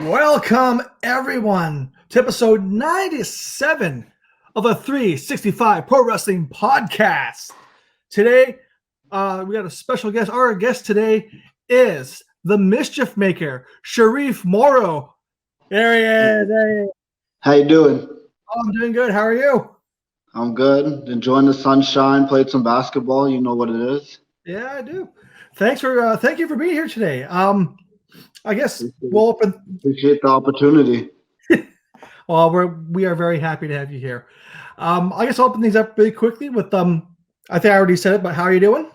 Welcome, everyone, to episode 97 of the 365 Pro Wrestling Podcast. Today, we got a special guest. Our guest today is the Mischief Maker, Shareef Morrow. There he is. Hey. How you doing? Oh, I'm doing good. How are you? I'm good. Enjoying the sunshine. Played some basketball. You know what it is. Yeah, I do. Thank you for being here today. I guess we'll open. Appreciate the opportunity. Well, we are very happy to have you here. I guess I'll open things up really quickly with I think I already said it, but how are you doing?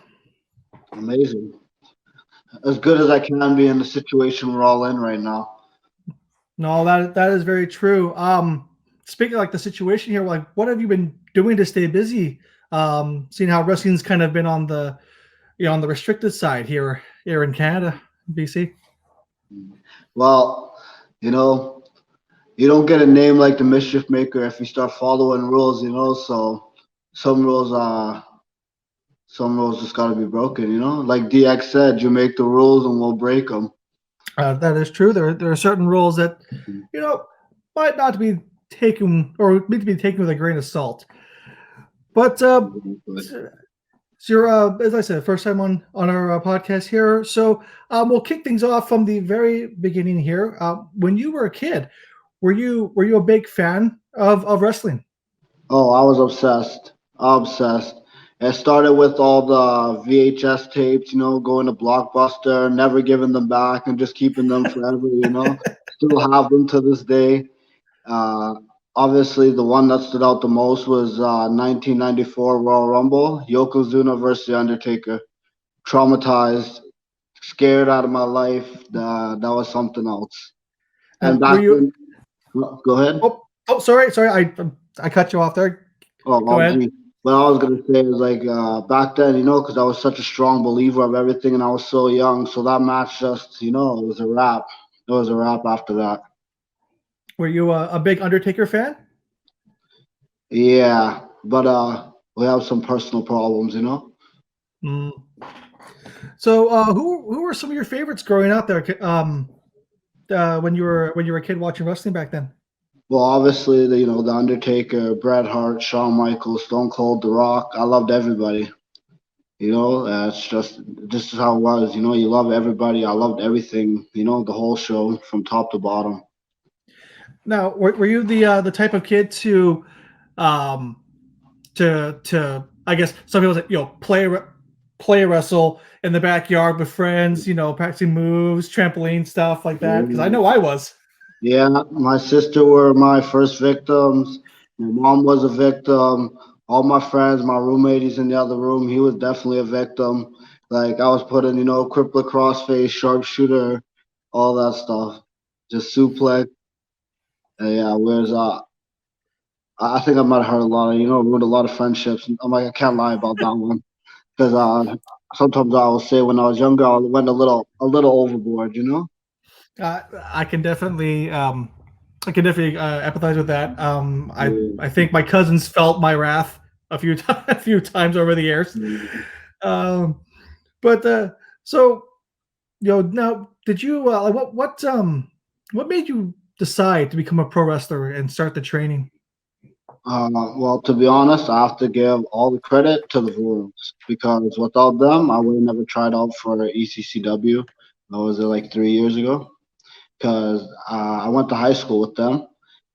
Amazing. As good as I can be in the situation we're all in right now. No, that is very true. Speaking of like the situation here, like what have you been doing to stay busy? Seeing how wrestling's kind of been on the on the restricted side here in Canada, BC. Well, you don't get a name like the Mischief Maker if you start following rules, so some rules just got to be broken, like DX said, you make the rules and we'll break them. That is true. There are certain rules that might not be taken or need to be taken with a grain of salt. But so you're, as I said, first time on our podcast here. So we'll kick things off from the very beginning here. When you were a kid, were you a big fan of wrestling? Oh, I was obsessed. It started with all the VHS tapes, going to Blockbuster, never giving them back and just keeping them forever, Still have them to this day. Obviously, the one that stood out the most was 1994 Royal Rumble, Yokozuna versus The Undertaker. Traumatized, scared out of my life. That was something else. And back then, go ahead. Oh, sorry, I cut you off there. Go ahead. What I was gonna say is like back then, because I was such a strong believer of everything, and I was so young. So that match just, it was a wrap. It was a wrap after that. Were you a big Undertaker fan? Yeah, but we have some personal problems, Mm. So, who were some of your favorites growing up there? When you were a kid watching wrestling back then? Well, obviously, the Undertaker, Bret Hart, Shawn Michaels, Stone Cold, The Rock. I loved everybody. It's just how it was. You love everybody. I loved everything. The whole show from top to bottom. Now, were you the type of kid to I guess some people say play wrestle in the backyard with friends, practicing moves, trampoline stuff like that? Because I know I was. Yeah, my sister were my first victims. My mom was a victim. All my friends, my roommate, he's in the other room. He was definitely a victim. Like I was putting, crippler crossface, sharpshooter, all that stuff. Just suplex. Yeah, whereas I think I might have hurt a lot of, ruined a lot of friendships. I'm like, I can't lie about that one. Because sometimes I will say when I was younger, I went a little overboard, I can definitely empathize with that. I think my cousins felt my wrath a few times over the years. So now did you what made you decide to become a pro wrestler and start the training? Well, to be honest, I have to give all the credit to the Wolves because without them, I would have never tried out for ECCW. That was like 3 years ago. Because I went to high school with them,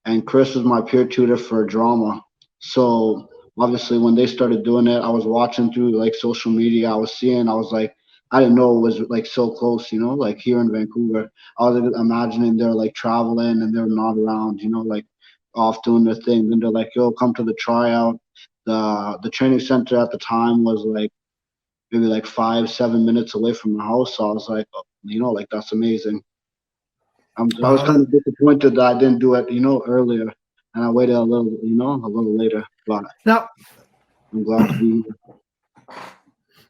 and Chris was my peer tutor for drama. So obviously, when they started doing it, I was watching through like social media. I was like, I didn't know it was like so close, like here in Vancouver. I was imagining they're like traveling and they're not around, like off doing their thing. And they're like, yo, come to the tryout. The training center at the time was like maybe like 5-7 minutes away from my house. So I was like, like that's amazing. I was kind of disappointed that I didn't do it, earlier, and I waited a little later. But now, I'm glad to be here.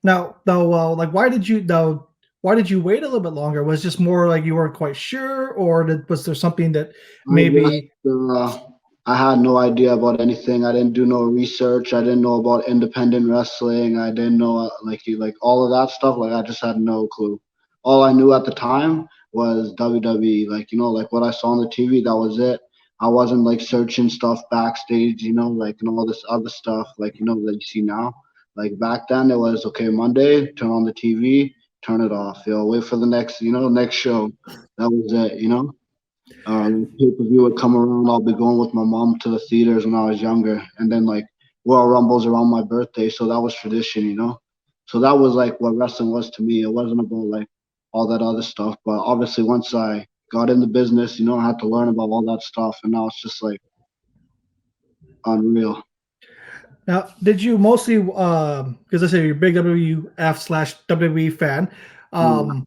Now, though, like, why did you wait a little bit longer? Was it just more like you weren't quite sure, or was there something that maybe? I had no idea about anything. I didn't do no research. I didn't know about independent wrestling. I didn't know like all of that stuff. Like I just had no clue. All I knew at the time was WWE. Like, like what I saw on the TV, that was it. I wasn't like searching stuff backstage, like and all this other stuff, like that you see now. Like back then, it was okay. Monday, turn on the TV, turn it off. Wait for the next, next show. That was it. Pay-per-view would come around. I'll be going with my mom to the theaters when I was younger, and then like Royal Rumbles around my birthday, so that was tradition. So that was like what wrestling was to me. It wasn't about like all that other stuff, but obviously once I got in the business, I had to learn about all that stuff, and now it's just like unreal. Now, did you mostly, because I say you're a big WWF/WWE fan, Yeah. um,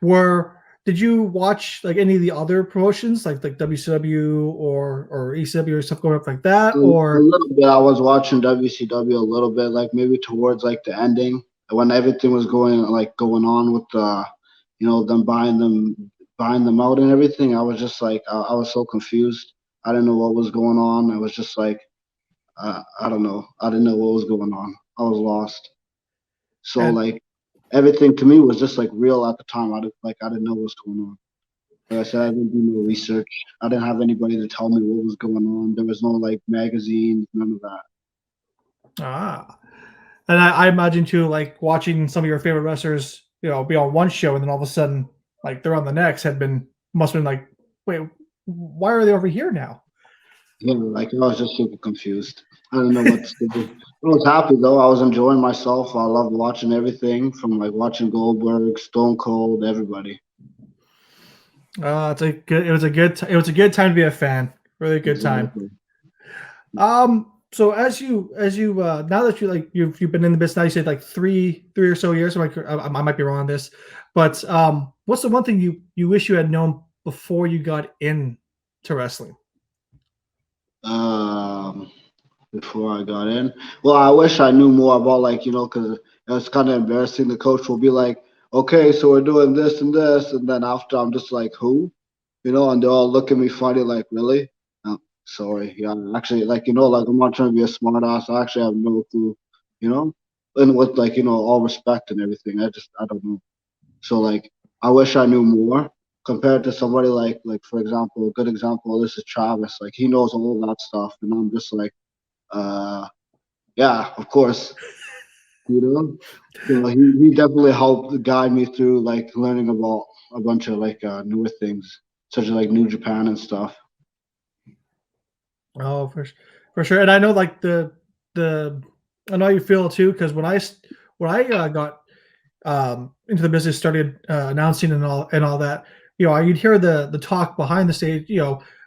were did you watch like any of the other promotions like WCW or ECW or stuff going up like that, A or little bit. I was watching WCW a little bit, like maybe towards like the ending when everything was going on with them buying them out and everything. I was just like I was so confused. I didn't know what was going on. I was just like I don't know. I didn't know what was going on. I was lost. So and like everything to me was just like real at the time. I didn't know what was going on. Like I said, I didn't do no research. I didn't have anybody to tell me what was going on. There was no like magazines, none of that. ah, and I imagine too, like watching some of your favorite wrestlers, be on one show and then all of a sudden, like they're on the next, must have been like, wait, why are they over here now? Yeah, like I was just super confused. I didn't know what to do. I was happy though. I was enjoying myself. I loved watching everything from like watching Goldberg, Stone Cold, everybody. It was a good time to be a fan. Really good time. Exactly. So now that you've been in the business now, you said like three or so years. I might be wrong on this, but what's the one thing you wish you had known before you got into wrestling? Um, Before I got in, well, I wish I knew more about like because it's kind of embarrassing. The coach will be like, "Okay, so we're doing this and this," and then after I'm just like, "Who?" And they all look at me funny, like, "Really?" Sorry, yeah, actually, like like I'm not trying to be a smart ass. I actually have no clue, you know, and with like all respect and everything, I don't know. So like I wish I knew more compared to somebody like for example, a good example. This is Travis. Like he knows all that stuff, and I'm just like, uh, yeah, of course, you know. So he definitely helped guide me through like learning about a bunch of like newer things, such as like New Japan and stuff. Oh, for sure. And I know like the I know you feel too because when I got into the business, started announcing and all that, you'd hear the talk behind the stage,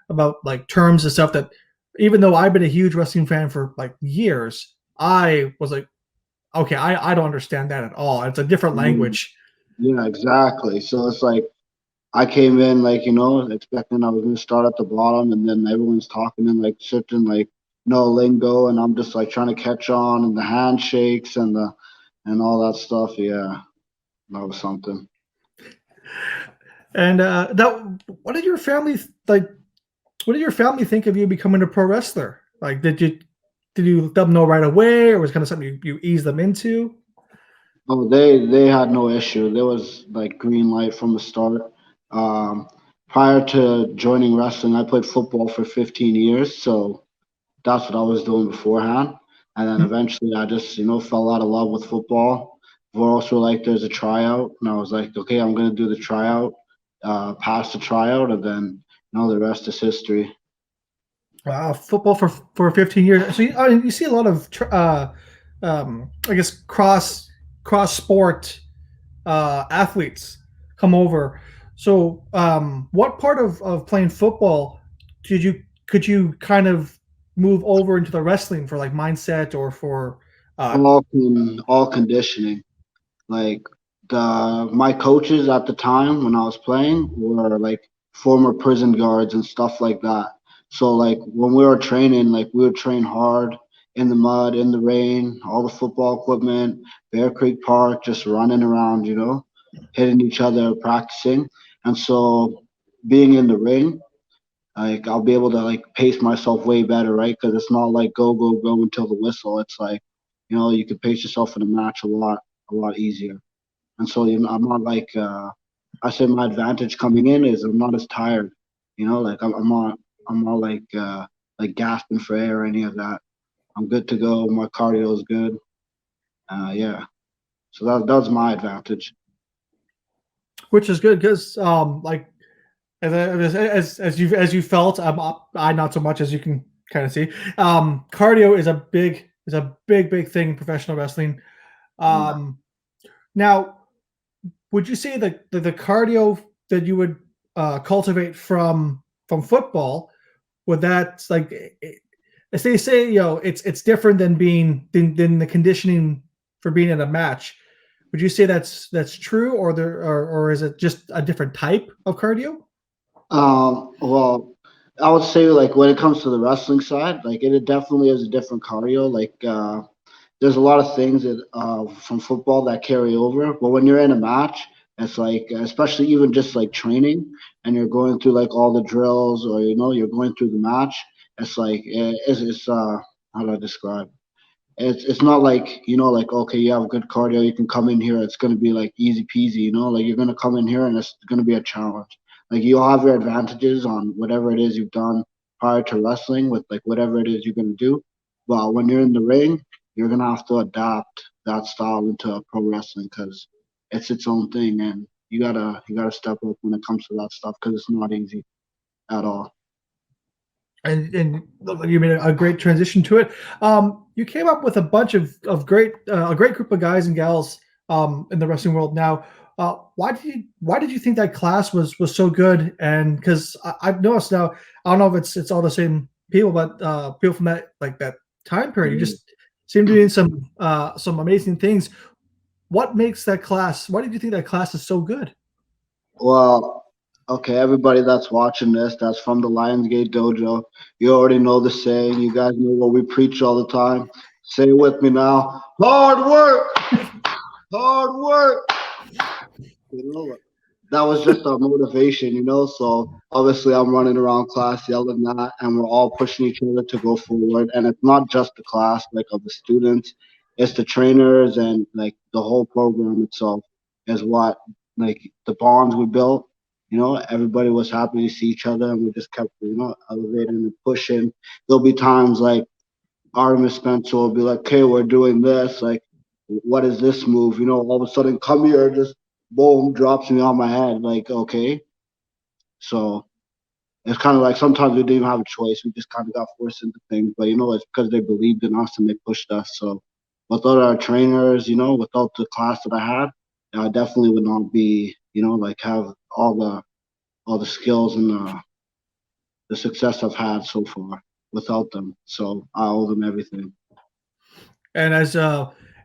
about like terms and stuff that even though I've been a huge wrestling fan for like years, I was like, okay, I don't understand that at all. It's a different Yeah, language. yeah, exactly. So it's like I came in like expecting I was gonna start at the bottom, and then everyone's talking in like certain like lingo, and I'm just like trying to catch on, and the handshakes and all that stuff. Yeah, that was something. And that what did your family like? What did your family think of you becoming a pro wrestler? Like, did you let them know right away, or was it kind of something you eased them into? Oh, they had no issue. There was like green light from the start. Um, Prior to joining wrestling, I played football for 15 years, so that's what I was doing beforehand. And then eventually, I just fell out of love with football. Voros were like, "There's a tryout," and I was like, "Okay, I'm gonna do the tryout." Pass the tryout, and then the rest is history. Wow, football for 15 years. So you see a lot of I guess cross sport athletes come over. So what part of playing football did you could you kind of move over into the wrestling for like mindset or for uh, All conditioning. Like my coaches at the time when I was playing were like former prison guards and stuff like that. So like when we were training, like we would train hard in the mud, in the rain, all the football equipment, Bear Creek Park, just running around, hitting each other, practicing. And so being in the ring, like I'll be able to like pace myself way better, right? Because it's not like go go go until the whistle. It's like you can pace yourself in a match a lot easier. And so I'm not like I say my advantage coming in is I'm not as tired. Like I'm not like gasping for air or any of that. I'm good to go. My cardio is good. Yeah. So that's my advantage. which is good because like as you felt, I not so much as you can kind of see. Cardio is a big thing in professional wrestling. Yeah. Um, now, would you say that the cardio that you would cultivate from football, would that like as they say, it's different than than the conditioning for being in a match. Would you say that's true, or is it just a different type of cardio? Well, I would say like when it comes to the wrestling side, like it definitely is a different cardio. Like there's a lot of things that from football that carry over, but when you're in a match, it's like especially even just like training, and you're going through like all the drills, or you're going through the match. It's like it's how do I describe? It's not like like okay, you have good cardio, you can come in here, it's gonna be like easy peasy, like you're gonna come in here and it's gonna be a challenge. Like you'll have your advantages on whatever it is you've done prior to wrestling with like whatever it is you're gonna do. But when you're in the ring, you're gonna have to adapt that style into pro wrestling because it's its own thing, and you gotta step up when it comes to that stuff because it's not easy at all. And look like you made a great transition to it. You came up with a bunch of a great group of guys and gals in the wrestling world. Now, why did you think that class was so good? And because I've noticed now, I don't know if it's all the same people, but people from that time period, you Yeah. just seem to be doing some amazing things. What makes that class? Why did you think that class is so good? Well, okay, everybody that's watching this, that's from the Lionsgate Dojo, you already know the saying. You guys know what we preach all the time. Say it with me now. Hard work, hard work. That was just our motivation, So obviously, I'm running around class yelling that, and we're all pushing each other to go forward. And it's not just the class, like of the students, it's the trainers and like the whole program itself is what like the bonds we built. Everybody was happy to see each other, and we just kept elevating and pushing. There'll be times like Artemis Spencer will be like, "Okay, we're doing this. Like, what is this move?" All of a sudden, come here, just boom, drops me on my head. Like, okay. So it's kind of like sometimes we didn't even have a choice. We just kind of got forced into things. But it's because they believed in us and they pushed us. So without our trainers, without the class that I had, I definitely would not be, like have all the skills and the success I've had so far without them. So I owe them everything. And as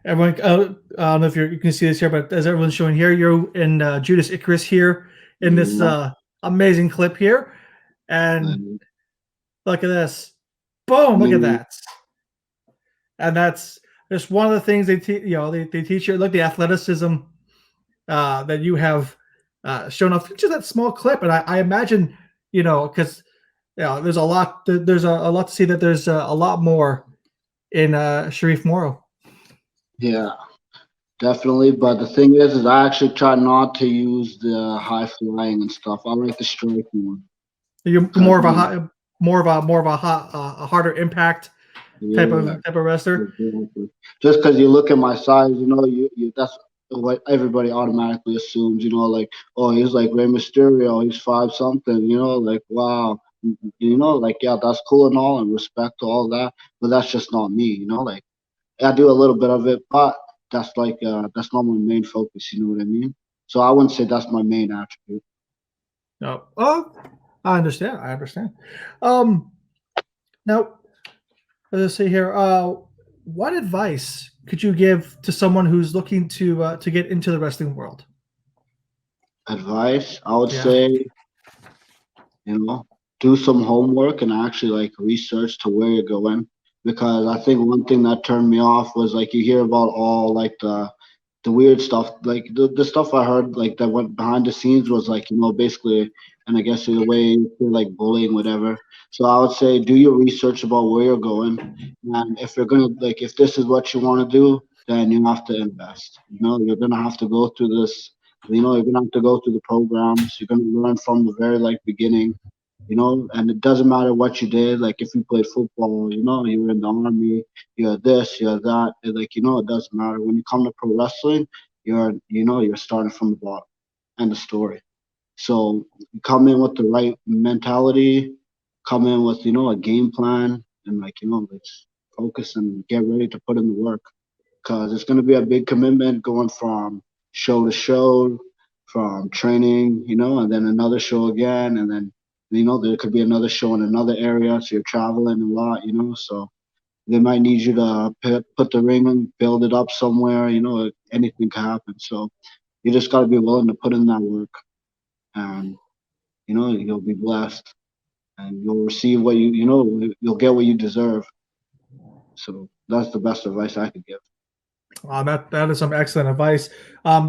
everyone, I don't know if you can see this here, but as everyone's showing here, you're in Judas Icarus here in this Yeah. amazing clip here. And And, look at this. Boom, look at mm, that. And that's just one of the things they teach you. Look, the athleticism that you have shown off just that small clip. And I imagine, because there's a lot to see that there's a lot more in Shareef Morrow. yeah. Definitely, but the thing is I actually try not to use the high flying and stuff. I like the striking one You're because a harder impact yeah, type of wrestler. exactly. Just because you look at my size, you that's what everybody automatically assumes. Like oh, he's like Rey Mysterio, he's five something. Like wow, like yeah, that's cool and all, and respect to all that, but that's just not me. Like I do a little bit of it, but that's not my main focus. You know what I mean? So I wouldn't say that's my main attribute. No, oh, I understand. I understand. Um, now let's see here. What advice could you give to someone who's looking to get into the wrestling world? Advice, I would Yeah. say, do some homework and actually like research to where you're going. Because I think one thing that turned me off was like you hear about all like the weird stuff, like the stuff I heard like that went behind the scenes was like basically, and I guess in a way like bullying whatever. So I would say do your research about where you're going, and if you're gonna if this is what you want to do, then you have to invest. You're gonna have to go through this You're gonna have to go through the programs. You're gonna learn from the very like beginning. And it doesn't matter what you did. Like if you played football, you were in the army, you're this, you're that. It doesn't matter. When you come to pro wrestling, you're starting from the bottom. End of story. So you come in with the right mentality, come in with, a game plan, and let's focus and get ready to put in the work. Because it's going to be a big commitment going from show to show, from training, and then another show again, and then there could be another show in another area, so you're traveling a lot, so they might need you to put the ring and build it up somewhere, anything can happen. So you just got to be willing to put in that work, and you'll be blessed, and you'll receive what you'll get what you deserve. So that's the best advice I could give. That is some excellent advice.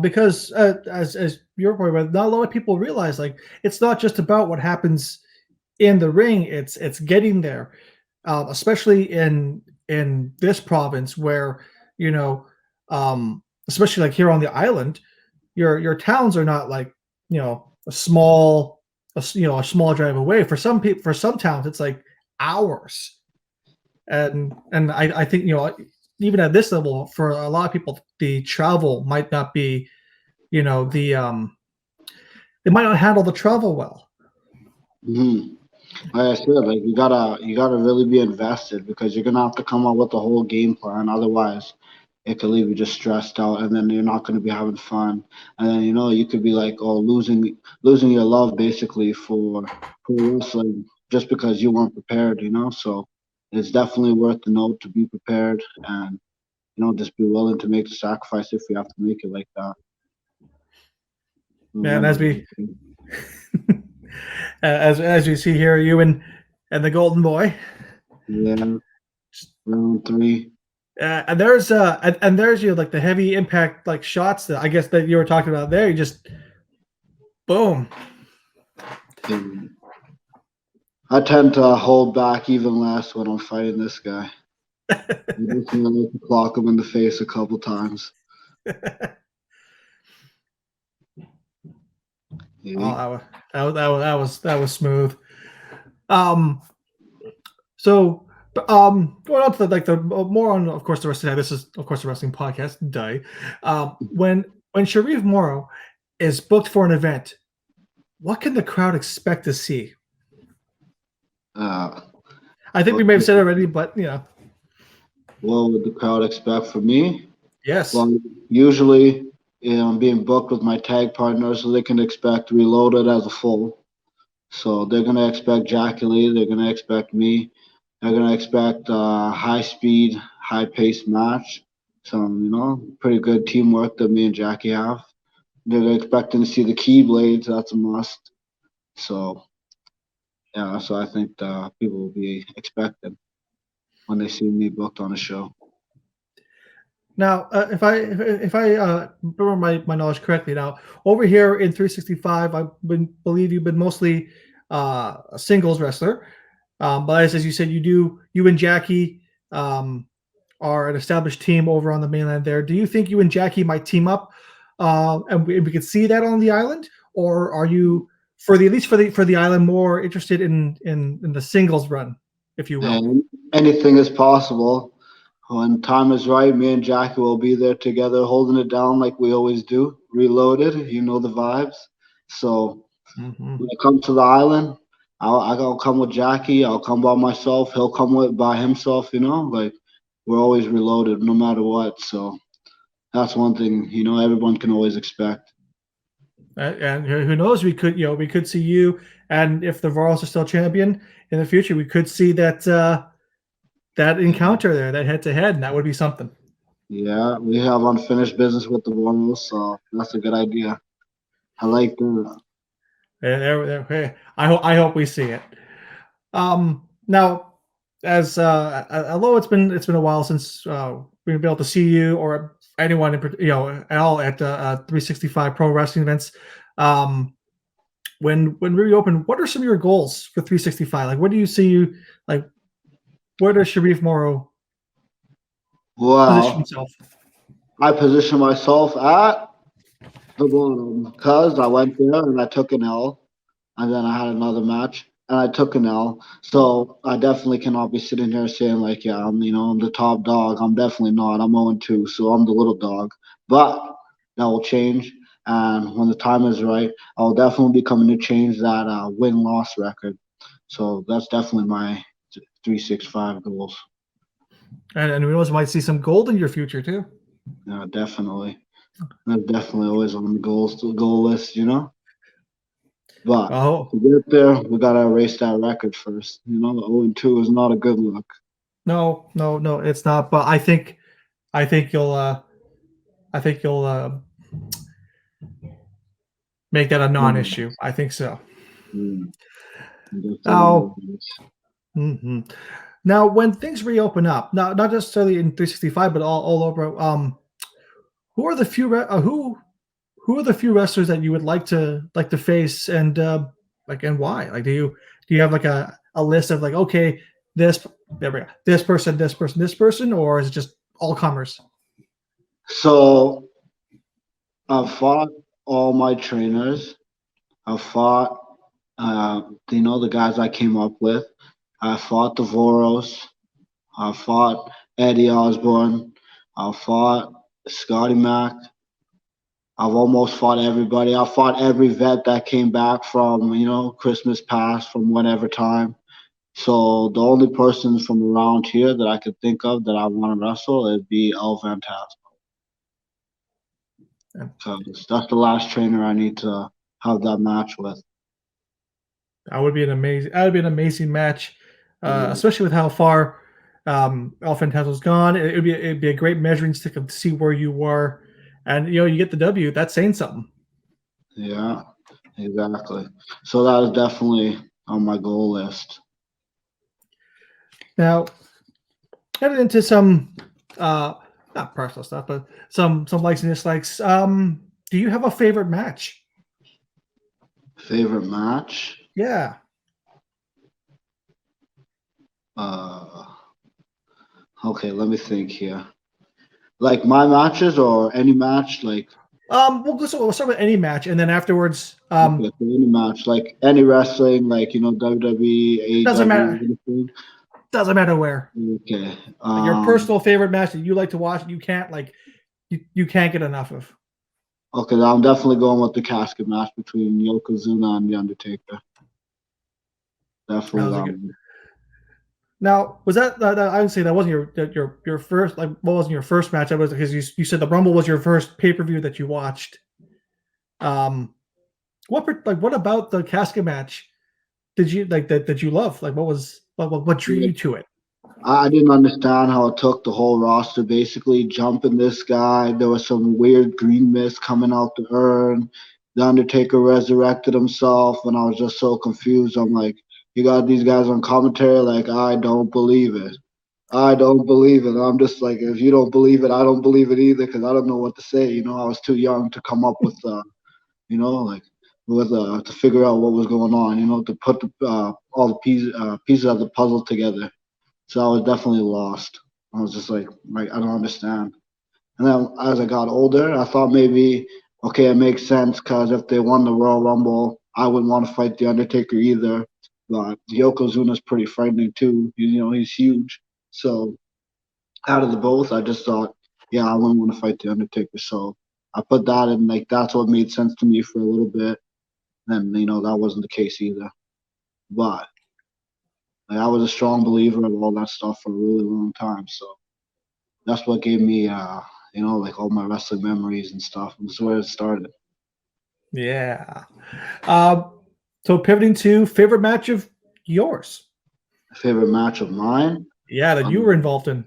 Because as you're pointing out, not a lot of people realize like it's not just about what happens in the ring; it's getting there, especially in this province where you know, especially like here on the island, your towns are not like a small a small drive away. For some people, for some towns, it's like hours, and I think even at this level, for a lot of people, the travel might not be, the they might not handle the travel well. hmm Like I said, like you gotta really be invested because you're gonna have to come up with a whole game plan. Otherwise, it could leave you just stressed out, and then you're not gonna be having fun. And then you could be like, oh, losing your love basically for wrestling just because you weren't prepared. So it's definitely worth the note to be prepared and just be willing to make the sacrifice if you have to make it like that. Man, Remember, as we as you see here, you and the Golden Boy, yeah, round three. and there's like the heavy impact like shots that I guess that you were talking about there. You just boom. Yeah. I tend to hold back even less when I'm fighting this guy. I just want to clock him in the face a couple times. Oh, Yeah. that was smooth. Um, so going on to the more on of course the rest of that. This is of course a wrestling podcast. Die. When Shareef Morrow is booked for an event, what can the crowd expect to see? Uh, I think we what, may have said it already, but what would the crowd expect from me? yes. Well, usually, I'm being booked with my tag partners, so they can expect Reloaded as a full. So they're gonna expect Jackie Lee. They're gonna expect me. They're gonna expect high speed, high paced match. Some pretty good teamwork that me and Jackie have. They're expecting to see the Keyblades. That's a must. So yeah, so I think people will be expecting when they see me booked on a show. Now, if I remember my knowledge correctly, now over here in 365, believe you've been mostly a singles wrestler, but as you said, you and Jackie um, are an established team over on the mainland. There, do you think you and Jackie might team up, and we could see that on the island, or are you for the at least for the island more interested in the singles run, if you will? And anything is possible. When time is right, me and Jackie will be there together, holding it down like we always do. Reloaded, you know the vibes. So Hmm. when it comes to the island, I'll come with Jackie. I'll come by myself. He'll come by himself. Like we're always reloaded, no matter what. So that's one thing everyone can always expect. And who knows? We could see you, and if the Royals are still champion in the future, we could see that encounter there, that head to head, and that would be something. Yeah, we have unfinished business with the Royals, so that's a good idea. I like that. Hey, I hope we see it. Now, as although it's been a while since we've been able to see you or anyone at all at 365 Pro Wrestling events. Um, when we reopen, what are some of your goals for 365? Like, what do you see you like? Where does Shareef Morrow position Well, himself? I position myself at. The bottom, because I went there and I took an L, and then I had another match and I took an L. So I definitely cannot be sitting here saying like, yeah, I'm the top dog. I'm definitely not. I'm 0-2, so I'm the little dog. But that will change, and when the time is right, I'll definitely be coming to change that win-loss record. So that's definitely my 365 goals. And who knows, might see some gold in your future too. Yeah, definitely. That's definitely always on the goal list. But Oh to get there, we gotta erase that record first. The 0-2 is not a good look. no, no, no, it's not. But I think you'll, make that a non-issue. I think so. Mm, Now, definitely. mhm. Now, when things reopen up, not necessarily in 365, but all over, who are the few who are the few wrestlers that you would like to face, and and why? Like, do you have like a list of like, okay, this there we go, this person, this person, this person, or is it just all comers? So I've fought all my trainers. I've fought, uh, the guys I came up with. I fought the Voros. I fought Eddie Osborne. I fought Scotty Mac. I've almost fought everybody. I fought every vet that came back from, Christmas past, from whatever time. So the only person from around here that I could think of that I want to wrestle would be El Fantasma, because that's the last trainer I need to have that match with. That would be an amazing match, Yeah, especially with how far Elephant has gone. It'd be a great measuring stick to see where you were, and you get the W. That's saying something. yeah, exactly. So that is definitely on my goal list. Now, headed into some uh not personal stuff, but some likes and dislikes. Do you have a favorite match? Favorite match? Yeah. Uh, okay, let me think here. Like my matches or any match, like We'll start with any match, and then afterwards, okay, so any match, like any wrestling, like WWE, doesn't AEW, matter. anything. Doesn't matter where. Okay. Like your personal favorite match that you like to watch, you can't you can't get enough of. Okay, I'm definitely going with the casket match between Yokozuna and The Undertaker. That Definitely was a that good. one. Now, was that I would say that wasn't your first, like, what wasn't your first match? That was because you said the Rumble was your first pay-per-view that you watched. Um, what about the casket match did you like that you love? Like, what drew Like, you to it? I didn't understand how it took the whole roster basically jumping this guy. There was some weird green mist coming out the urn. The Undertaker resurrected himself, and I was just so confused. I'm like, you got these guys on commentary, like, I don't believe it. I don't believe it. I'm just like, if you don't believe it, I don't believe it either, because I don't know what to say. I was too young to come up with, like, with to figure out what was going on. To put all the pieces of the puzzle together. So I was definitely lost. I was just like I don't understand. And then as I got older, I thought maybe, okay, it makes sense because if they won the Royal Rumble, I wouldn't want to fight the Undertaker either. But Yokozuna's pretty frightening too. He's huge. So out of the both, I just thought, yeah, I wouldn't want to fight the Undertaker. So I put that in, like, that's what made sense to me for a little bit. Then that wasn't the case either. But like, I was a strong believer of all that stuff for a really long time. So that's what gave me, like all my wrestling memories and stuff. That's where it started. Yeah. Um, so pivoting to favorite match of yours. Favorite match of mine, Yeah, that you were um, involved in.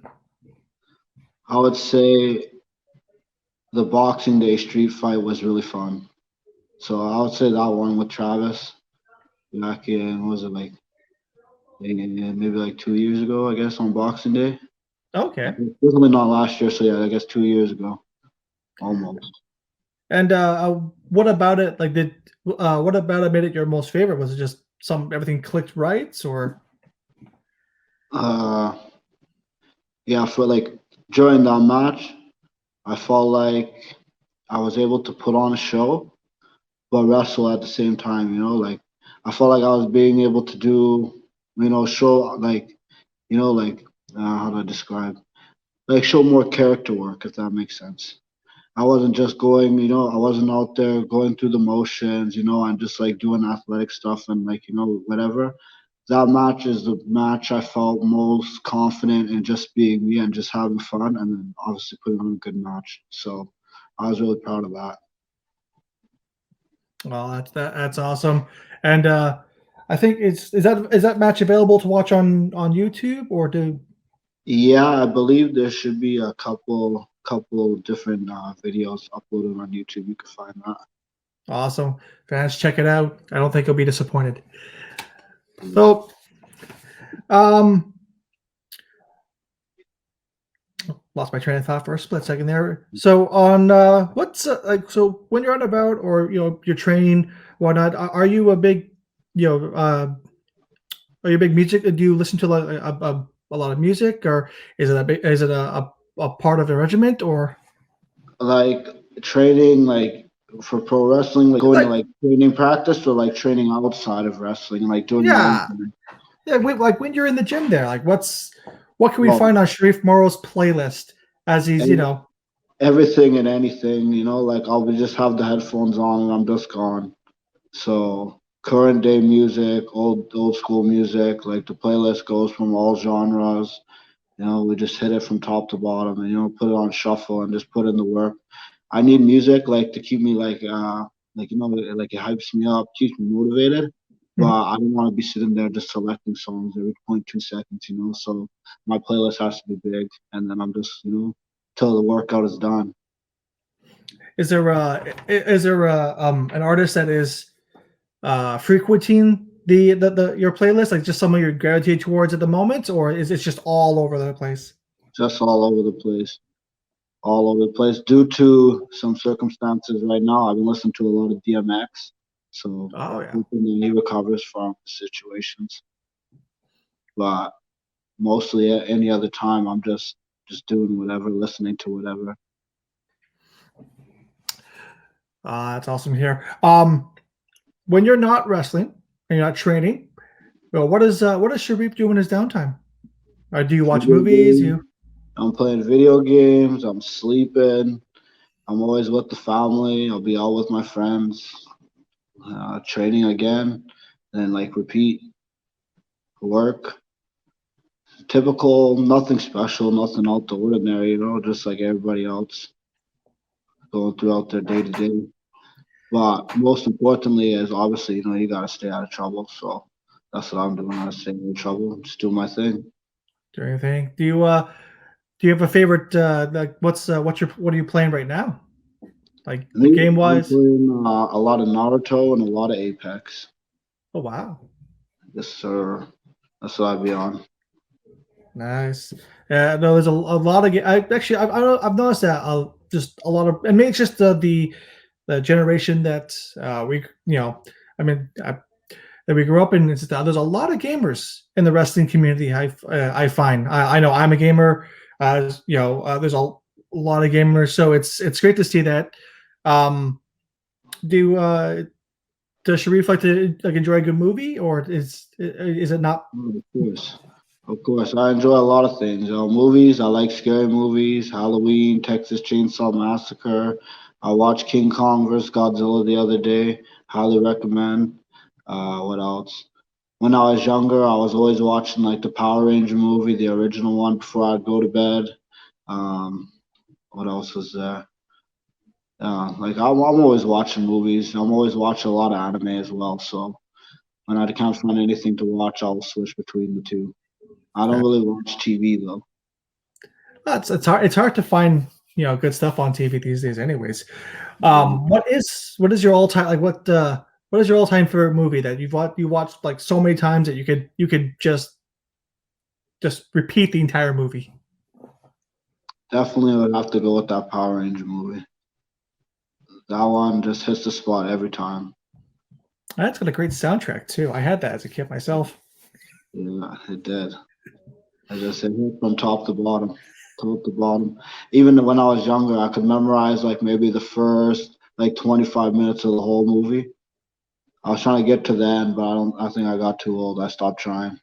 I would say the Boxing Day street fight was really fun. So I would say that one with Travis back in, what was it, like maybe like 2 years ago, I guess, on Boxing Day. Okay. Definitely not last year, so yeah, I guess 2 years ago, almost. And what about it? Like, what about it made it your most favorite? Was it just everything clicked right, or? Uh, yeah, for like during that match, I felt like I was able to put on a show, but wrestle at the same time. Like I felt like I was being able to do, show like, like how do I describe, like show more character work, if that makes sense. I wasn't just going, I wasn't out there going through the motions, and just like doing athletic stuff and like, whatever. That match is the match I felt most confident in just being me and just having fun, and then obviously putting on a good match. So I was really proud of that. Well, that's awesome. And I think is that match available to watch on YouTube or do? Yeah, I believe there should be a couple different videos uploaded on YouTube. You can find that. Awesome. Fans, check it out. I don't think you'll be disappointed. So, um, lost my train of thought for a split second there. So, on what's like, so when you're on about or you're training, whatnot, are you a big, you know, are you a big music? Do you listen to like a lot of music, or is it a part of the regiment, or Like training, like for pro wrestling, like going to like like training practice or like training outside of wrestling, like doing your own yeah, thing. yeah, like when you're in the gym there, like what can we Well, find on Shareef Morrow's playlist as he's everything and anything, like I'll be just have the headphones on and I'm just gone. So current day music, old school music, like the playlist goes from all genres. We just hit it from top to bottom and put it on shuffle and just put in the work. I need music like to keep me like like it hypes me up, keeps me motivated. Mhm. But I don't want to be sitting there just selecting songs every point 2 seconds. So my playlist has to be big, and then I'm just till the workout is done. is there an artist that is frequenting the your playlist, like just someone you're gravitating towards at the moment, or is it just all over the place? Just all over the place. All over the place due to some circumstances right now. I've been listening to a lot of DMX, so Oh yeah. hoping that he recovers from situations. But mostly at any other time, I'm just doing whatever, listening to whatever. That's awesome to hear. When you're not wrestling and you're not training, well, what does Sharif do in his downtime? Do you watch Video movies? games. You I'm playing video games. I'm sleeping. I'm always with the family. I'll be out with my friends, training again, and then like repeat work. Typical, nothing special, nothing out the ordinary, just like everybody else going throughout their day to day. But most importantly is obviously, you gotta stay out of trouble. So that's what I'm doing. I stay out of trouble, just do my thing. do anything? Do you have a favorite? Like what are you playing right now? Like the Me, game I'm wise? playing a lot of Naruto and a lot of Apex. Oh wow. Yes, sir. That's what I'd be on. Nice. Yeah, no, there's a lot of. I actually, I've noticed that just a lot of. I mean, it's just the generation that we, I mean, that we grew up in. It's there's a lot of gamers in the wrestling community. I find. I know I'm a gamer. There's a lot of gamers, so it's great to see that. Um, do does Sharif like to like enjoy a good movie, or is it not? Oh, of course. Of course. I enjoy a lot of things. Movies, I like scary movies, Halloween, Texas Chainsaw Massacre. I watched King Kong vs. Godzilla the other day. Highly recommend. What else? When I was younger, I was always watching like the Power Ranger movie, the original one, before I'd go to bed. Um, what else was there? Like I'm always watching movies. I'm always watching a lot of anime as well. So when I can't find anything to watch, I'll switch between the two. I don't really watch TV though. It's hard. It's hard to find good stuff on TV these days. Anyways, Yeah, what is your all time like what is your all time favorite movie that you watched like so many times that you could just repeat the entire movie? definitely would have to go with that Power Ranger movie. That one just hits the spot every time. That's got a great soundtrack too. I had that as a kid myself. Yeah, it did. I just hit from top to bottom. top to bottom. Even when I was younger, I could memorize like maybe the first like 25 minutes of the whole movie. I was trying to get to the end, but I don't. I think I got too old. I stopped trying.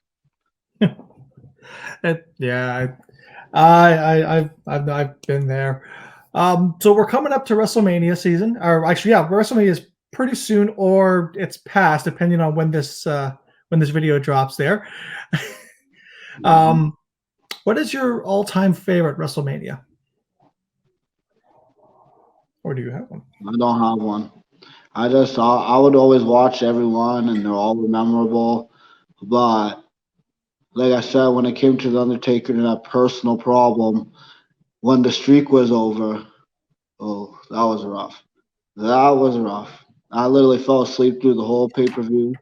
Yeah, I've been there. So we're coming up to WrestleMania season, or actually, yeah, WrestleMania is pretty soon, or it's past, depending on when this video drops. There. Mhm. um, what is your all-time favorite WrestleMania, or do you have one? I don't have one. I would always watch everyone, and they're all memorable. But like I said, when it came to the Undertaker and that personal problem, when the streak was over, oh, that was rough. That was rough. I literally fell asleep through the whole pay per view.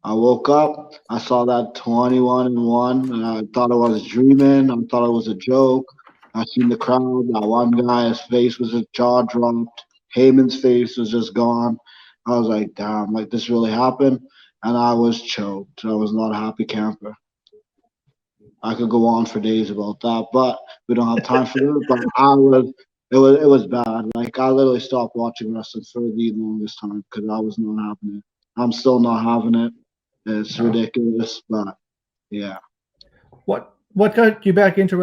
I woke up, I saw that 21-1, and I thought I was dreaming. I thought it was a joke. I seen the crowd. That one guy, his face was just jaw dropped. Heyman's face was just gone. I was like, damn, like this really happened. And I was choked. I was not a happy camper. I could go on for days about that, but we don't have time for that. But it was bad. Like I literally stopped watching wrestling for the longest time because I was not having it. I'm still not having it. It's No. ridiculous, but yeah. What got you back into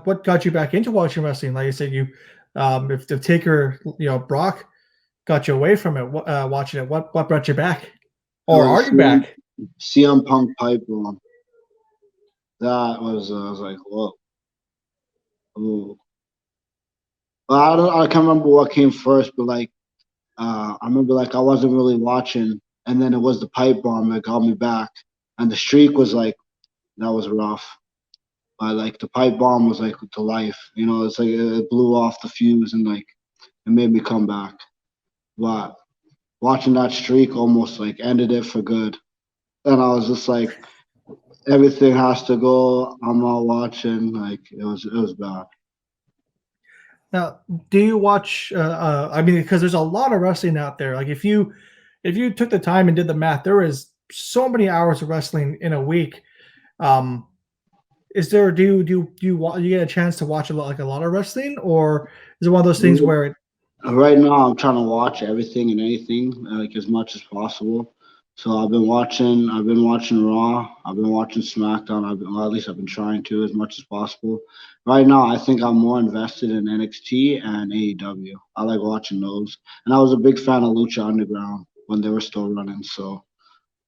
what got you back into watching wrestling? Like you said, if the Taker, Brock got you away from it, watching it, what brought you back, It or was are you back? CM Punk pipe bomb. That was I was like, whoa, ooh. Well, I can't remember what came first, but like I remember like I wasn't really watching, and then it was the pipe bomb that got me back, and the streak was like that was rough. But like the pipe bomb was like to life, it's like it blew off the fuse and like it made me come back. But watching that streak almost like ended it for good, and I was just like, everything has to go. I'm not watching. Like it was bad. Now, do you watch? I mean, because there's a lot of wrestling out there. Like if you took the time and did the math, there is so many hours of wrestling in a week. Um, is there do you get a chance to watch a lot of wrestling, or is it one of those things where Right now, I'm trying to watch everything and anything like as much as possible. So I've been watching Raw, I've been watching SmackDown. Well, at least I've been trying to as much as possible. Right now, I think I'm more invested in NXT and AEW. I like watching those, and I was a big fan of Lucha Underground when they were still running. So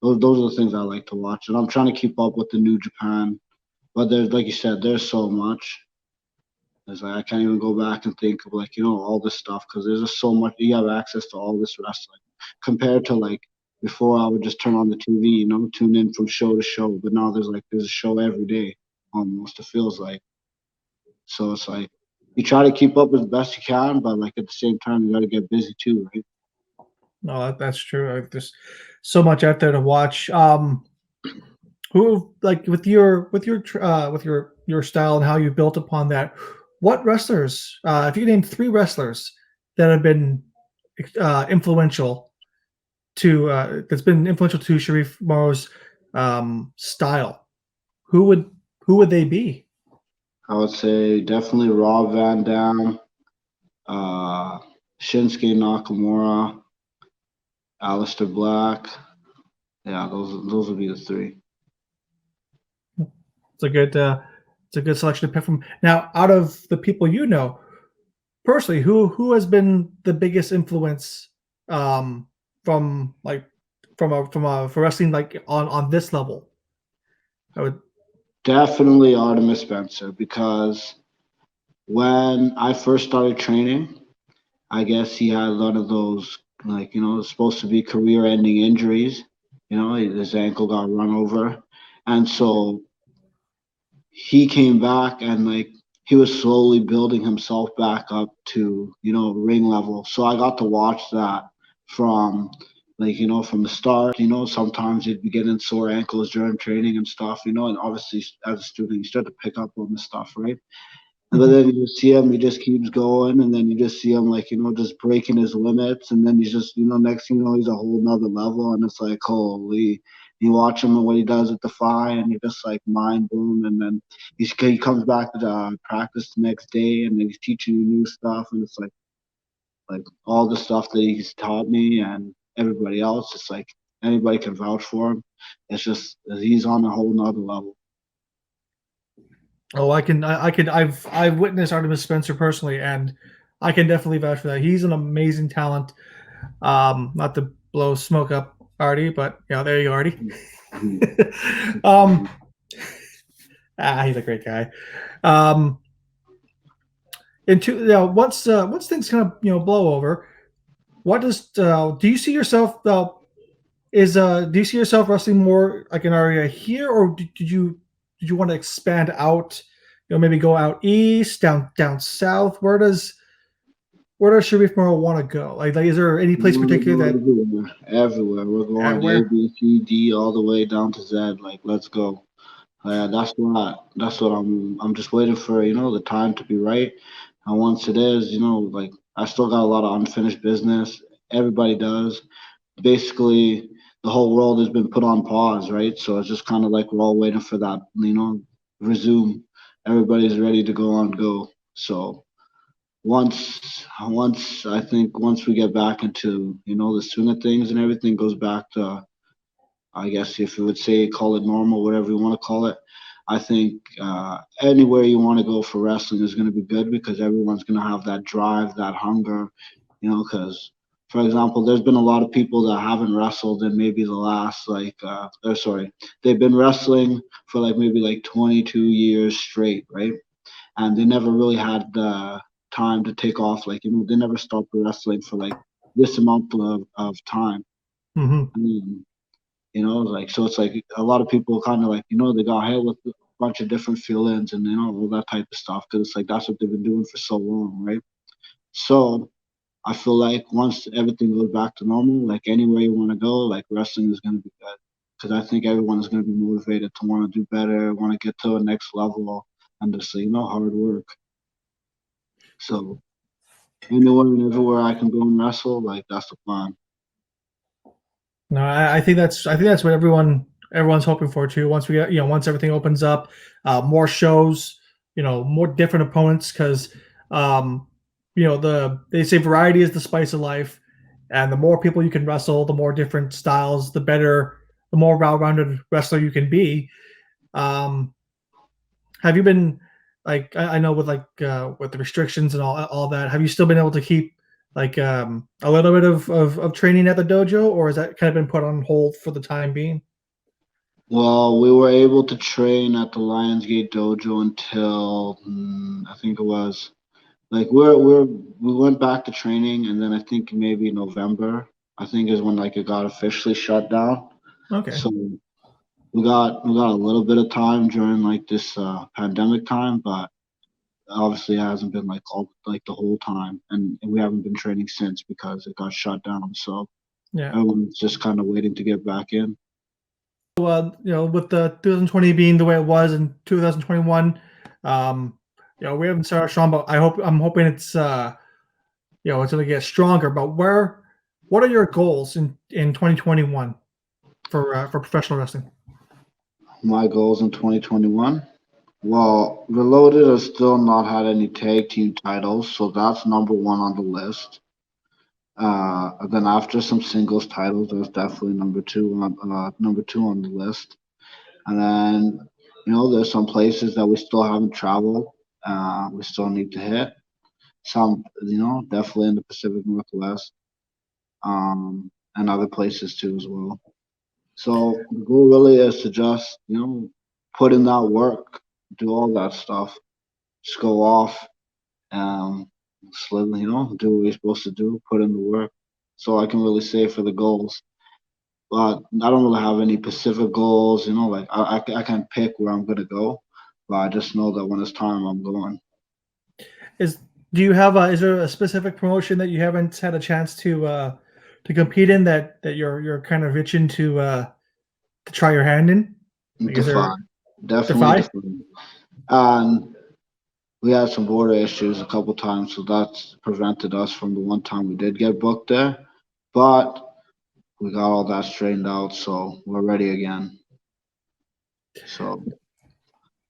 those are the things I like to watch, and I'm trying to keep up with the New Japan. But there's, like you said, there's so much. It's like I can't even go back and think of like all this stuff because there's just so much. You have access to all this wrestling compared to like before. I would just turn on the TV, tune in from show to show. But now there's a show every day almost. It feels like so. It's like you try to keep up as best you can, but like at the same time you got to get busy too, right? no, that's true. There's so much out there to watch. Who like with your style and how you built upon that? What wrestlers? If you name three wrestlers that have been influential that's been influential to Shareef Morrow's style, who would they be? I would say definitely Rob Van Dam, uh, Shinsuke Nakamura, Aleister Black. Yeah, those would be the three. It's a good selection to pick from. Now, out of the people you know personally, who has been the biggest influence um, from like from a for wrestling like on this level? I would. Definitely Artemis Spencer because when I first started training, I guess he had a lot of those, like, supposed to be career ending injuries. His ankle got run over. And so he came back and, like, he was slowly building himself back up to, ring level. So I got to watch that from, like, from the start. Sometimes he'd be getting sore ankles during training and stuff, and obviously as a student, you start to pick up on the stuff, right? But Mhm. then you just see him, he just keeps going, and then you just see him like, just breaking his limits, and then he's just, next thing you know, he's a whole nother level, and it's like, holy. You watch him and what he does at Defy, and you're just like mind blown. And then he comes back to practice the next day, and then he's teaching you new stuff, and it's like all the stuff that he's taught me and everybody else. It's like anybody can vouch for him. It's just he's on a whole nother level. Oh, I've witnessed Artemis Spencer personally, and I can definitely vouch for that. He's an amazing talent. Not to blow smoke up Artie, but there you go, Artie. um, he's a great guy. Once things kind of blow over, what does do you see yourself do you see yourself wrestling more like an area here, or did you want to expand out? Maybe go out east, down south. Where does Shareef Morrow want to go? Like, is there any place We want to particular go that everywhere, everywhere. We're going A, where? B, C, D, all the way down to Z. Like, let's go. That's what I'm just waiting for, the time to be right. And once it is, like I still got a lot of unfinished business. Everybody does. Basically, the whole world has been put on pause, right? So it's just kind of like we're all waiting for that, resume. Everybody's ready to go on go. So once I think once we get back into, the swing of things and everything goes back to, I guess if you would say call it normal, whatever you want to call it. I think anywhere you want to go for wrestling is going to be good because everyone's going to have that drive, that hunger, because for example, there's been a lot of people that haven't wrestled in maybe the last or sorry, they've been wrestling for like maybe like 22 years straight, right? And they never really had the time to take off. Like, they never stopped wrestling for like this amount of time. Mm-hmm. I mean, like, so it's like a lot of people kind of like, they got hit with a bunch of different feelings and, all that type of stuff because it's like that's what they've been doing for so long, right? So I feel like once everything goes back to normal, like anywhere you want to go, like wrestling is going to be good because I think everyone is going to be motivated to want to do better, want to get to the next level, and just, hard work. So anywhere and everywhere I can go and wrestle, like that's the plan. No, I think that's what everyone's hoping for too. Once we get once everything opens up, more shows, more different opponents because they say variety is the spice of life, and the more people you can wrestle, the more different styles, the better, the more well-rounded wrestler you can be. Um, have you been like I know with the restrictions and all that, have you still been able to keep like a little bit of training at the dojo, or has that kind of been put on hold for the time being? Well, we were able to train at the Lionsgate Dojo until I think it was like we went back to training, and then I think maybe November. I think is when like it got officially shut down. Okay. So we got a little bit of time during like this pandemic time, but obviously it hasn't been like all like the whole time, and we haven't been training since because it got shut down. So Yeah. everyone's just kind of waiting to get back in. With the 2020 being the way it was in 2021, we haven't started strong, but I'm hoping it's going to get stronger. But what are your goals in 2021 for professional wrestling? My goals in 2021. Well, Reloaded has still not had any tag team titles, so that's number one on the list. Then after some singles titles, that's definitely number two on the list. And then, there's some places that we still haven't traveled. We still need to hit some, definitely in the Pacific Northwest, and other places too as well. So the goal really is to just, put in that work, do all that stuff, just go off, um, slowly, do what you're supposed to do, put in the work. So I can really say for the goals. But I don't really have any specific goals, like I can pick where I'm gonna go, but I just know that when it's time, I'm going. Is is there a specific promotion that you haven't had a chance to compete in that you're kind of itching to try your hand in? Like, is Defy, there definitely Defy? defy. And we had some border issues a couple times, so that's prevented us from the one time we did get booked there. But we got all that straightened out, so we're ready again. So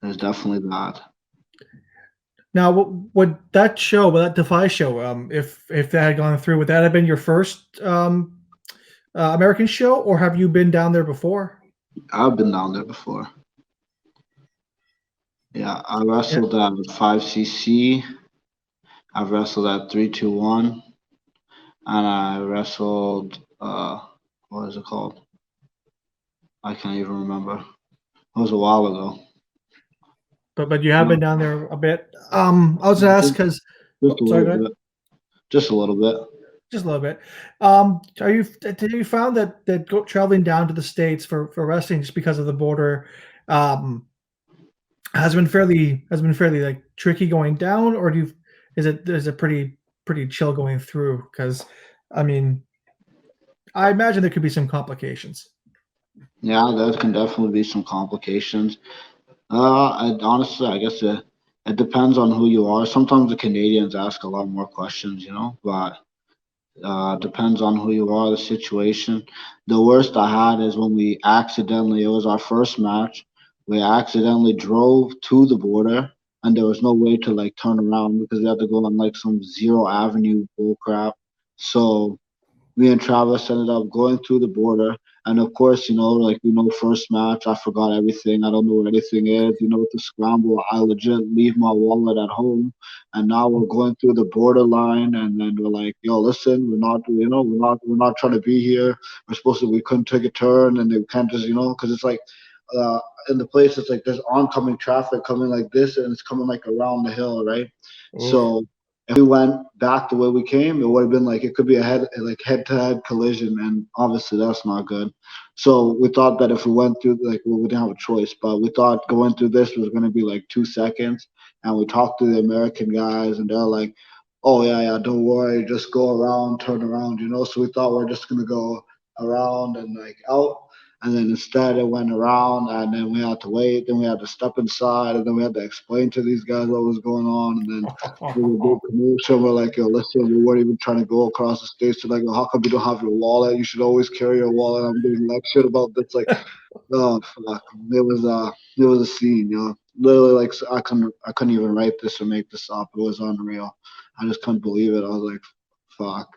there's definitely that. Now, would that show, would that Defy show, if that had gone through, would that have been your first American show, or have you been down there before? I've been down there before. Yeah, I Yeah, wrestled at 5cc. I've wrestled at 321, and I wrestled what is it called? I can't even remember. It was a while ago. but you have been down there a bit. I was gonna ask Just because, just a sorry, little go ahead. bit. Just a little bit. Just a little bit. Are you did you found that traveling down to the states for wrestling just because of the border, um, has been fairly like tricky going down, or is it pretty chill going through? Because I mean, I imagine there could be some complications. Yeah, there can definitely be some complications. Honestly, I guess it depends on who you are. Sometimes the Canadians ask a lot more questions, but depends on who you are, the situation. The worst I had is when we accidentally, it was our first match, we accidentally drove to the border and there was no way to like turn around because we had to go on like some zero avenue bull crap. So me and Travis ended up going through the border. And of course, like first match, I forgot everything. I don't know where anything is. To scramble, I legit leave my wallet at home. And now we're going through the borderline, and then we're like, "Yo, listen, we're not trying to be here. We're supposed to. We couldn't take a turn, and they can't just, because it's like, uh, in the place, it's like there's oncoming traffic coming like this, and it's coming like around the hill, right? Oof. So if we went back the way we came, it would have been like it could be a head to head collision, and obviously that's not good. So we thought that if we went through we didn't have a choice, but we thought going through this was going to be like 2 seconds, and we talked to the American guys, and they're like, "Oh yeah, yeah, don't worry, just go around, turn around." So we thought we're just gonna go around and like out. And then instead it went around, and then we had to wait. Then we had to step inside, and then we had to explain to these guys what was going on. And then we were big commercial. We're like, yo, listen, we weren't even trying to go across the states. They're like, yo, how come you don't have your wallet? You should always carry your wallet. I'm getting lectured about this. Like, oh fuck, it was a scene. Literally, like I couldn't even write this or make this up. It was unreal. I just couldn't believe it. I was like, fuck.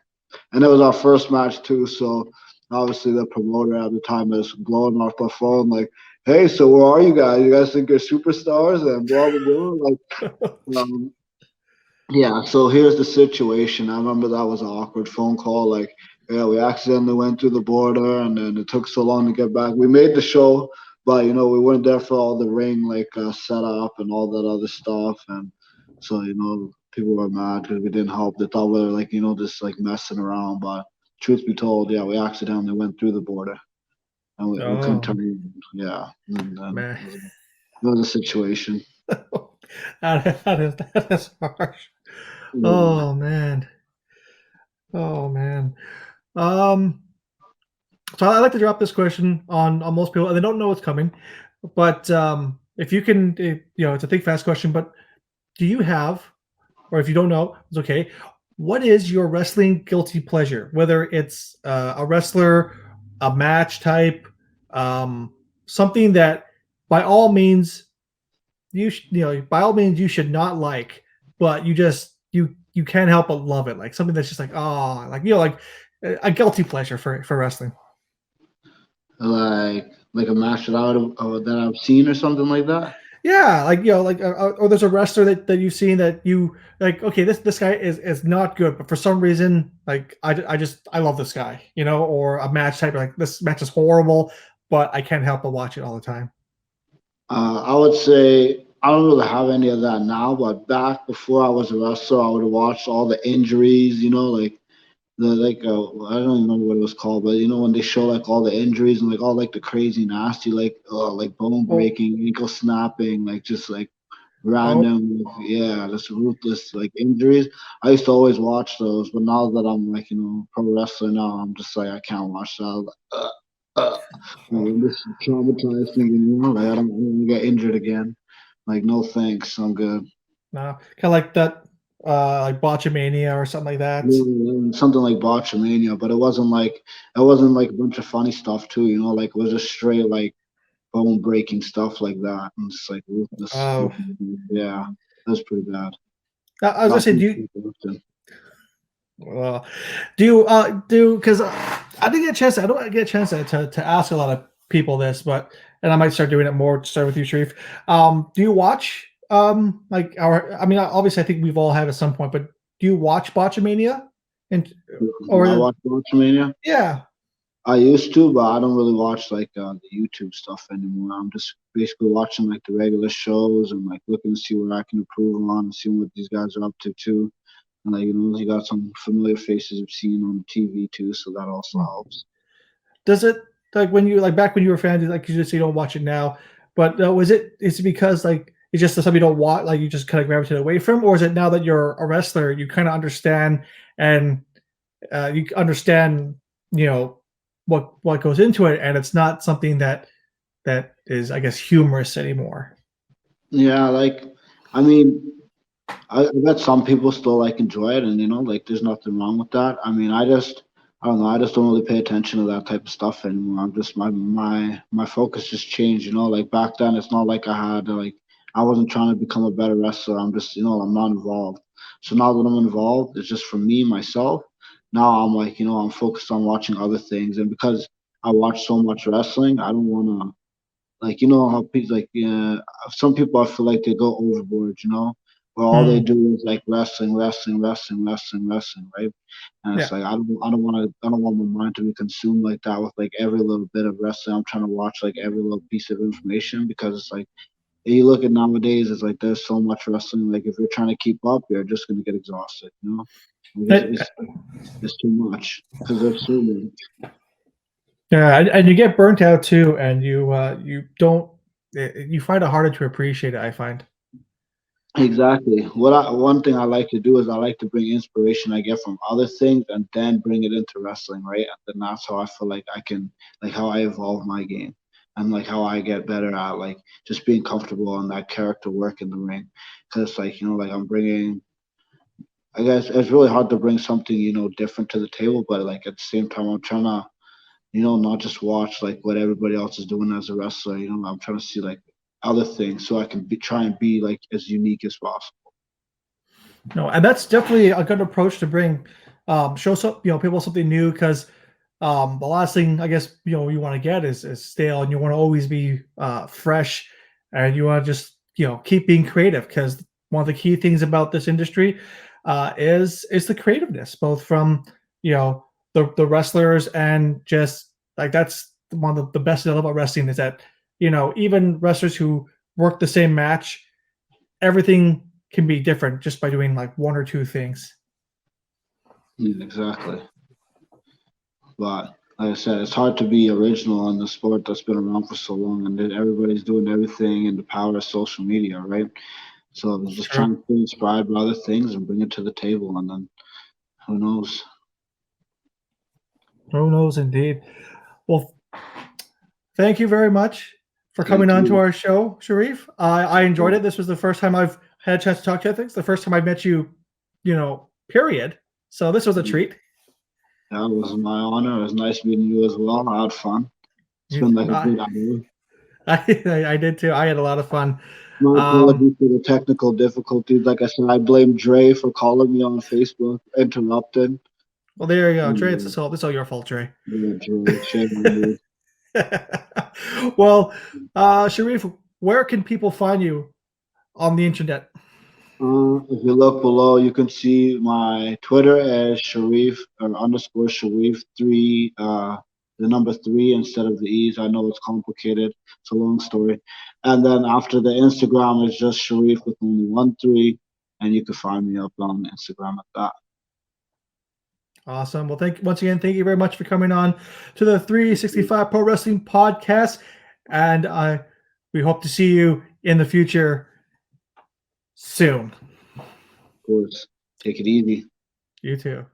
And it was our first match too. So obviously the promoter at the time is blowing off the phone like, hey, so where are you guys? You guys think you're superstars and blah blah blah. Like, um, yeah, so here's the situation. I remember that was an awkward phone call. Like, yeah, we accidentally went through the border, and then it took so long to get back. We made the show, but we weren't there for all the ring setup and all that other stuff. And so people were mad because we didn't help. They thought we were like just like messing around. But truth be told, yeah, we accidentally went through the border, and we couldn't Oh turn. Yeah, and then man, it was a situation. that is harsh. Yeah. Oh man, oh man. Um, so I like to drop this question on most people, and they don't know what's coming. But if you can, it's a think fast question. But do you have, or if you don't know, it's okay. What is your wrestling guilty pleasure? Whether it's a wrestler, a match type, um, something that by all means by all means you should not like, but you can't help but love it. Like something that's just like like like a guilty pleasure for wrestling. Like a match that I've seen or something like that. Yeah, like or there's a wrestler that you've seen that you like. Okay, this guy is not good, but for some reason, like I love this guy, or a match type like this match is horrible, but I can't help but watch it all the time. I would say I don't really have any of that now, but back before I was a wrestler, I would watch all the injuries. Like I don't even remember what it was called, but when they show like all the injuries and like all like the crazy nasty like bone Oh, breaking, ankle snapping, like just like oh, random, yeah, just ruthless like injuries. I used to always watch those, but now that I'm like pro wrestler now, I'm just like I can't watch that. I'm like, uh, oh. this is traumatized thinking, like I don't want to get injured again. Like no thanks, I'm good. Nah, kind of like that. like Botchamania or something like that. Something like Botchamania, but it wasn't like a bunch of funny stuff too. Like it was just straight like bone breaking stuff like that, and it's like ruthless. Oh, Yeah, that's pretty bad. I was gonna Not say, too often. uh, do you do because I didn't get a chance. I don't get a chance to ask a lot of people this, but and I might start doing it more to start with you, Sharif. Do you watch like our? I mean, obviously, I think we've all had at some point, but do you watch Botchamania? And Do I or watch Botchamania? yeah, I used to, but I don't really watch like the YouTube stuff anymore. I'm just basically watching like the regular shows and like looking to see what I can improve on and seeing what these guys are up to too. And like you got some familiar faces I've seen on TV too, so that also helps. does it like when you like back when you were a fan? Like you just you don't watch it now, but is it because like it's just something you don't watch, like you just kind of gravitate away from, or is it now that you're a wrestler, you kind of understand and you understand, you know, what goes into it, and it's not something that is, I guess, humorous anymore. Yeah, like I mean, I bet some people still like enjoy it, and like there's nothing wrong with that. I mean, I don't know, I just don't really pay attention to that type of stuff anymore. I'm just my focus just changed. Like back then, it's not like I wasn't trying to become a better wrestler. I'm just I'm not involved. So now that I'm involved, it's just for me myself. Now I'm like I'm focused on watching other things, and because I watch so much wrestling, I don't want to like how people like some people I feel like they go overboard, where all they Mm, do is like wrestling, wrestling, wrestling, wrestling, wrestling, right? And it's yeah. like I don't want my mind to be consumed like that with like every little bit of wrestling. I'm trying to watch like every little piece of information because it's like you look at nowadays, it's like there's so much wrestling. Like if you're trying to keep up, you're just gonna get exhausted, Like It- it's too much because there's so much. yeah, and you get burnt out too, and you don't you find it harder to appreciate it. I find. Exactly. One thing I like to do is I like to bring inspiration I get from other things and then bring it into wrestling, right? And then that's how I feel like I can like how I evolve my game and like how I get better at like just being comfortable on that character work in the ring. Because like like I'm bringing. I guess it's really hard to bring something different to the table, but like at the same time I'm trying to not just watch like what everybody else is doing as a wrestler. I'm trying to see like other things so I can try and be like as unique as possible. No, and that's definitely a good approach to bring show some people something new because the last thing I guess you want to get is stale, and you want to always be fresh, and you want to just keep being creative because one of the key things about this industry is the creativeness, both from the wrestlers and just like that's one of the best thing I love about wrestling is that even wrestlers who work the same match, everything can be different just by doing like one or two things. Yeah, exactly. But like I said, it's hard to be original in the sport that's been around for so long, and then everybody's doing everything in the power of social media, right? So they're just True. trying to be inspired by other things and bring it to the table, and then who knows? Who knows, indeed. Well, thank you very much for coming Thank on to you. our show, Sharif. I enjoyed it. This was the first time I've had a chance to talk to you. I think it's the first time I met you, period. So this was a treat. That was my honor. It was nice meeting you as well. I had fun. It's You- been like a I, good hour. I did too. I had a lot of fun. My Um, apologies for the technical difficulties. Like I said, I blame Dre for calling me on Facebook, interrupting. well, there you go, Trey. And, It's all your fault, Trey. yeah, Dre, shame on you. Well, Sharif, where can people find you on the internet? If you look below, you can see my Twitter as Shareef or underscore Shareef 3, the number 3 instead of the E's. I know it's complicated. It's a long story. And then after the Instagram is just Shareef with only 1 3, and you can find me up on Instagram at that. Awesome. Well, once again, thank you very much for coming on to the 365 Pro Wrestling Podcast, and we hope to see you in the future soon. Of course, take it easy. You too.